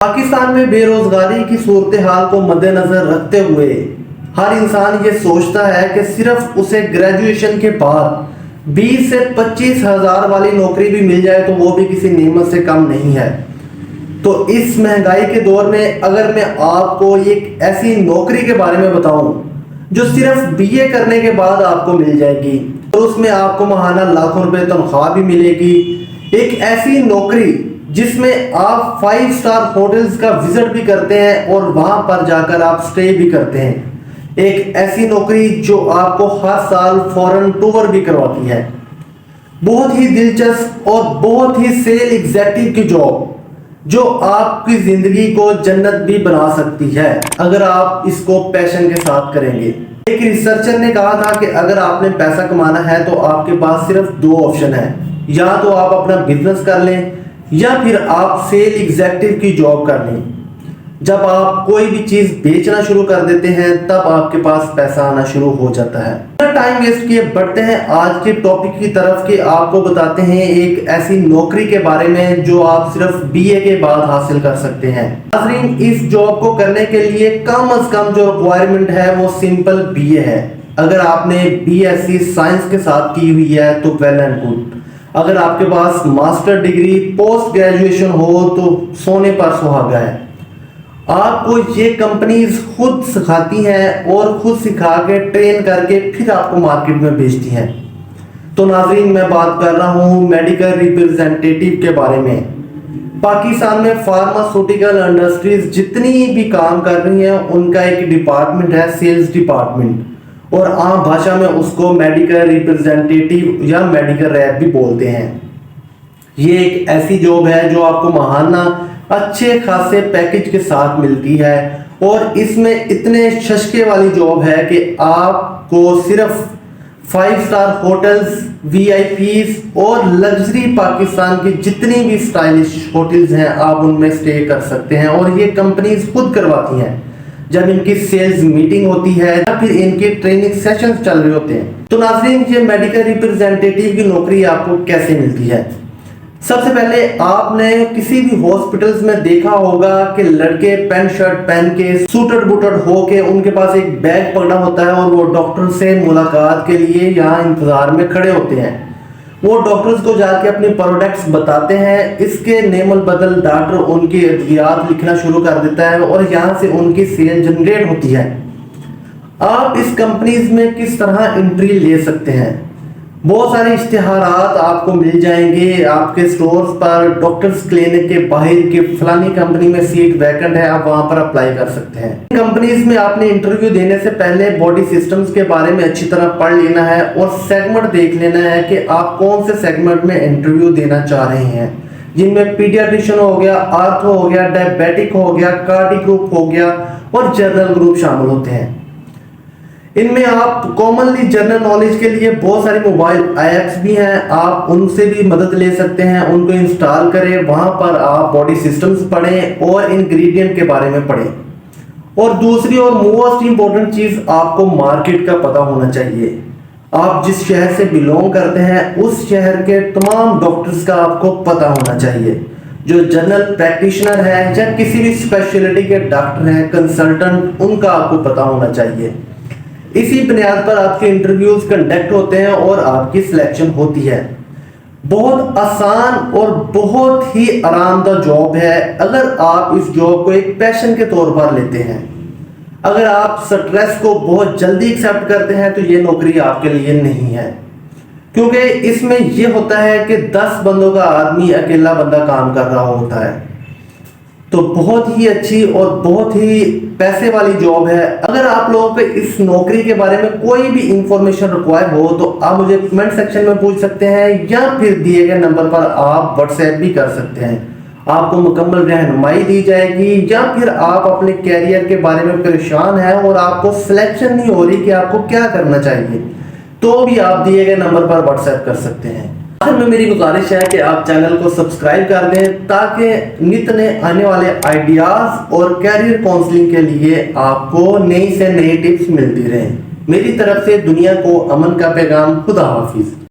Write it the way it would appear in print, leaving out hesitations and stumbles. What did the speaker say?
پاکستان میں بے روزگاری کی صورتحال کو مد نظر رکھتے ہوئے ہر انسان یہ سوچتا ہے کہ صرف اسے گریجویشن کے بعد 20 سے 25 ہزار والی نوکری بھی مل جائے تو وہ بھی کسی نعمت سے کم نہیں ہے۔ تو اس مہنگائی کے دور میں اگر میں آپ کو ایک ایسی نوکری کے بارے میں بتاؤں جو صرف BA کرنے کے بعد آپ کو مل جائے گی اور اس میں آپ کو ماہانہ لاکھوں روپے تنخواہ بھی ملے گی، ایک ایسی نوکری جس میں آپ 5 سٹار ہوٹلز کا وزٹ بھی کرتے ہیں اور وہاں پر جا کر آپ سٹے بھی کرتے ہیں، ایک ایسی نوکری جو آپ کو ہر سال فورن ٹور بھی کرواتی ہے، بہت ہی دلچسپ اور بہت ہی سیل ایگزیکٹو کی جاب جو آپ کی زندگی کو جنت بھی بنا سکتی ہے اگر آپ اس کو پیشن کے ساتھ کریں گے۔ ایک ریسرچر نے کہا تھا کہ اگر آپ نے پیسہ کمانا ہے تو آپ کے پاس صرف 2 آپشن ہیں، یا تو آپ اپنا بزنس کر لیں یا پھر آپ سیل ایگزیکٹو کی جاب کر لیں۔ جب آپ کوئی بھی چیز بیچنا شروع کر دیتے ہیں تب آپ کے پاس پیسہ آنا شروع ہو جاتا ہے۔ ٹائم ویسٹ کیے بڑھتے ہیں آج کے ٹاپک کی طرف کہ آپ کو بتاتے ہیں ایک ایسی نوکری کے بارے میں جو آپ صرف BA کے بعد حاصل کر سکتے ہیں۔ ناظرین، اس جاب کو کرنے کے لیے کم از کم جو ریکوائرمنٹ ہے وہ سمپل BA ہے۔ اگر آپ نے BSc سائنس کے ساتھ کی ہوئی ہے تو ویل اینڈ گڈ، اگر آپ کے پاس ماسٹر ڈگری پوسٹ گریجویشن ہو تو سونے پر سہاگا ہے۔ آپ کو یہ کمپنیز خود سکھاتی ہیں اور خود سکھا کے ٹرین کر کے پھر آپ کو مارکیٹ میں بیچتی ہیں۔ تو ناظرین، میں بات کر رہا ہوں میڈیکل ریپرزینٹیٹیو کے بارے میں۔ پاکستان میں فارماسیوٹیکل انڈسٹریز جتنی بھی کام کر رہی ہیں ان کا ایک ڈپارٹمنٹ ہے سیلز ڈپارٹمنٹ، اور عام بھاشا میں اس کو میڈیکل ریپرزینٹیٹیو یا میڈیکل ریپ بھی بولتے ہیں۔ یہ ایک ایسی جاب ہے جو آپ کو ماہانہ اچھے خاصے پیکج کے ساتھ ملتی ہے، اور اس میں اتنے ششکے والی جاب ہے کہ آپ کو صرف 5 سٹار ہوٹلز، VIPs اور لگژری پاکستان کی جتنی بھی سٹائلش ہوٹلز ہیں آپ ان میں سٹے کر سکتے ہیں، اور یہ کمپنیز خود کرواتی ہیں جب ان کی سیلز میٹنگ ہوتی ہے یا پھر ان کے ٹریننگ سیشنز چل رہے ہوتے ہیں۔ تو ناظرین، یہ میڈیکل ریپرزینٹیٹیو کی نوکری آپ کو کیسے ملتی ہے؟ سب سے پہلے آپ نے کسی بھی ہاسپٹلز میں دیکھا ہوگا کہ لڑکے پینٹ شرٹ پہن کے سوٹڈ بوٹڈ ہو کے ان کے پاس ایک بیگ پکڑا ہوتا ہے اور وہ ڈاکٹر سے ملاقات کے لیے یہاں انتظار میں کھڑے ہوتے ہیں۔ وہ ڈاکٹرز کو جا کے اپنے پروڈکٹس بتاتے ہیں، اس کے نیم البدل ڈاکٹر ان کی ادویات لکھنا شروع کر دیتا ہے اور یہاں سے ان کی سیل جنریٹ ہوتی ہے۔ آپ اس کمپنیز میں کس طرح انٹری لے سکتے ہیں؟ بہت سارے اشتہارات آپ کو مل جائیں گے آپ کے سٹورز پر، ڈاکٹرز کلینک کے باہر کہ فلانی کمپنی میں سیٹ ویکنٹ ہے، آپ وہاں پر اپلائی کر سکتے ہیں۔ کمپنیز میں آپ نے انٹرویو دینے سے پہلے باڈی سسٹمز کے بارے میں اچھی طرح پڑھ لینا ہے اور سیگمنٹ دیکھ لینا ہے کہ آپ کون سے سیگمنٹ میں انٹرویو دینا چاہ رہے ہیں، جن میں پیڈیاٹریشن ہو گیا، آرتھو ہو گیا، ڈائبیٹک ہو گیا، کارڈی گروپ ہو گیا اور جنرل گروپ شامل ہوتے ہیں۔ ان میں آپ کامنلی جنرل نالج کے لیے بہت ساری موبائل ایپس بھی ہیں، آپ ان سے بھی مدد لے سکتے ہیں، ان کو انسٹال کریں، وہاں پر آپ باڈی سسٹمز پڑھیں اور انگریڈینٹ کے بارے میں پڑھیں۔ اور دوسری اور موسٹ امپورٹنٹ چیز، آپ کو مارکیٹ کا پتہ ہونا چاہیے۔ آپ جس شہر سے بلونگ کرتے ہیں اس شہر کے تمام ڈاکٹرز کا آپ کو پتہ ہونا چاہیے، جو جنرل پریکٹیشنر ہے یا کسی بھی اسپیشلٹی کے ڈاکٹر ہیں، کنسلٹنٹ، ان کا آپ کو پتہ ہونا چاہیے۔ اسی بنیاد پر آپ کے انٹرویوز کنڈکٹ ہوتے ہیں اور آپ کی سلیکشن ہوتی ہے۔ بہت آسان اور بہت ہی آرام دہ جاب ہے اگر آپ اس جاب کو ایک پیشن کے طور پر لیتے ہیں۔ اگر آپ سٹریس کو بہت جلدی ایکسیپٹ کرتے ہیں تو یہ نوکری آپ کے لیے نہیں ہے، کیونکہ اس میں یہ ہوتا ہے کہ 10 بندوں کا آدمی اکیلا بندہ کام کر رہا ہوتا ہے۔ تو بہت ہی اچھی اور بہت ہی پیسے والی جاب ہے۔ اگر آپ لوگوں کو اس نوکری کے بارے میں کوئی بھی انفارمیشن ریکوائر ہو تو آپ مجھے کمنٹ سیکشن میں پوچھ سکتے ہیں یا پھر دیے گئے نمبر پر آپ واٹس ایپ بھی کر سکتے ہیں، آپ کو مکمل رہنمائی دی جائے گی۔ یا پھر آپ اپنے کیریئر کے بارے میں پریشان ہیں اور آپ کو سلیکشن نہیں ہو رہی کہ آپ کو کیا کرنا چاہیے، تو بھی آپ دیے گئے نمبر پر واٹس ایپ کر سکتے ہیں۔ آخر میں میری گزارش ہے کہ آپ چینل کو سبسکرائب کر دیں تاکہ نت نئے آنے والے آئیڈیاز اور کیریئر کاؤنسلنگ کے لیے آپ کو نئی سے نئی ٹپس ملتی رہیں۔ میری طرف سے دنیا کو امن کا پیغام۔ خدا حافظ۔